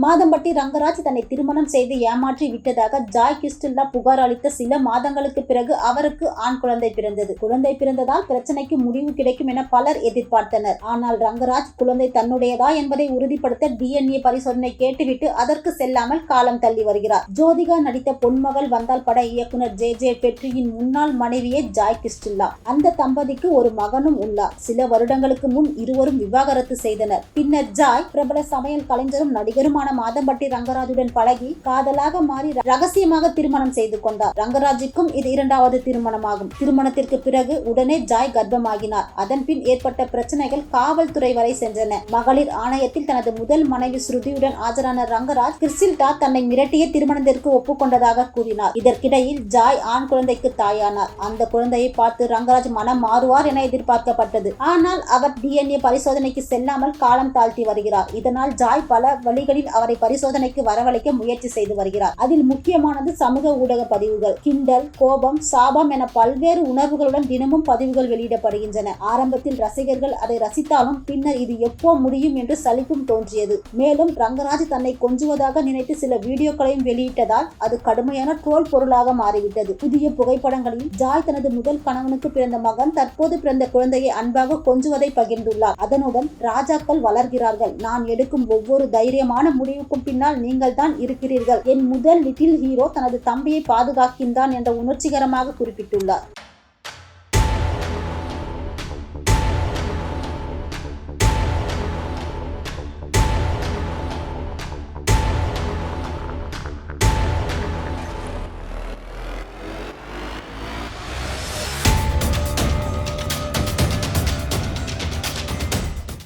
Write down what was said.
மாதம்பட்டி ரங்கராஜ் தன்னை திருமணம் செய்து ஏமாற்றி விட்டதாக ஜாய் கிறிஸ்டில்லா புகார் அளித்த சில மாதங்களுக்கு பிறகு அவருக்கு ஆண் குழந்தை பிறந்தது. குழந்தை பிறந்ததால் பிரச்சனைக்கு முடிவு கிடைக்கும் என பலர் எதிர்பார்த்தனர். ஆனால் ரங்கராஜ் குழந்தை தன்னுடையதா என்பதை உறுதிப்படுத்த DNA பரிசோதனை கேட்டுவிட்டு அதற்கு செல்லாமல் காலம் தள்ளி வருகிறார். ஜோதிகா நடித்த பொன்மகள் வந்தால் பட இயக்குனர் JJ பெட்ரியின் முன்னாள் மனைவியே ஜாய் கிறிஸ்டில்லா. அந்த தம்பதிக்கு ஒரு மகனும் உள்ளார். சில வருடங்களுக்கு முன் இருவரும் விவாகரத்து செய்தனர். பின்னர் ஜாய் பிரபல சமையல் கலைஞரும் நடிகருமான மாதம்பட்டி ரங்கராஜுடன் பழகி காதலாக மாறி ரகசியமாக திருமணம் செய்து கொண்டார். ரங்கராஜுக்கும் இது இரண்டாவது திருமணமாகும். திருமணத்திற்கு பிறகு உடனே ஜாய் கர்ப்பமாகினார். அதன் பின் ஏற்பட்ட பிரச்சனைகள் காவல்துறை வரை சென்றன. மகளிர் ஆணையத்தில் தனது முதல் மனைவி ஸ்ருதியுடன் ஆஜரான ரங்கராஜ் கிறிஸ்டில்லா தன்னை மிரட்டிய திருமணத்திற்கு ஒப்புக்கொண்டதாக கூறினார். இதற்கிடையில் ஜாய் ஆண் குழந்தைக்கு தாயானார். அந்த குழந்தையை பார்த்து ரங்கராஜ் மனம் மாறுவார் என எதிர்பார்க்கப்பட்டது. ஆனால் அவர் DNA பரிசோதனைக்கு செல்லாமல் காலம் தாழ்த்தி வருகிறார். இதனால் ஜாய் பல வழிகளில் அவரை பரிசோதனைக்கு வரவழைக்க முயற்சி செய்து வருகிறார். அதில் முக்கியமானது சமூக ஊடக பதிவுகள். கிண்டல், கோபம், சாபம் என பல்வேறு உணர்வுகளுடன் தினமும் பதிவுகள் வெளியிடப்படுகின்றன. ஆரம்பத்தில் ரசிகர்கள் அதை ரசித்தாலும் பின்னர் இது எப்போ முடியும் என்று சலிப்பும் தோன்றியது. மேலும் ரங்கராஜ் தன்னை கொஞ்சுவதாக நினைத்து சில வீடியோக்களையும் வெளியிட்டதால் அது கடுமையான ட்ரோல் பொருளாக மாறிவிட்டது. புதிய புகைப்படங்களில் ஜாய் தனது முதல் கணவனுக்கு பிறந்த மகன் தற்போது பிறந்த குழந்தையை அன்பாக கொஞ்சுவதை பகிர்ந்துள்ளார். அதனுடன் ராஜாக்கள் வளர்கிறார்கள். நான் எடுக்கும் ஒவ்வொரு தைரியமான முடிவுக்கும் பின்னால் நீங்கள் தான் இருக்கிறீர்கள். என் முதல் லிட்டில் ஹீரோ தனது தம்பியை பாதுகாக்கின்றான் என்ற உணர்ச்சிகரமாக குறிப்பிட்டுள்ளார்.